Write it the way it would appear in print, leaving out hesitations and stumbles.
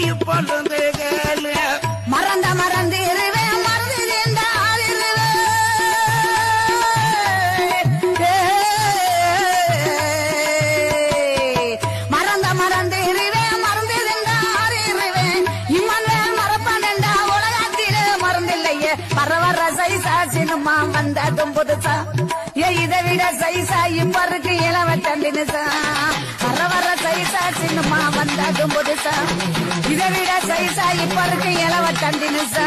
இப்பொழுது கேளு மறந்து இருவேன் மறந்து இருவேன் இம்மன் மறப்பானண்டா உலகத்திலே மறந்தில்லையே வர சைசா சினிமா வந்ததும் புதுசா இதை விட சைசா இப்ப இருக்கு இளவட்டண்டினுசா வர சைசா சினிமா வந்ததும் புதுசா இதை விட சைசா இப்ப இருக்கு இளவட்டண்டினுசா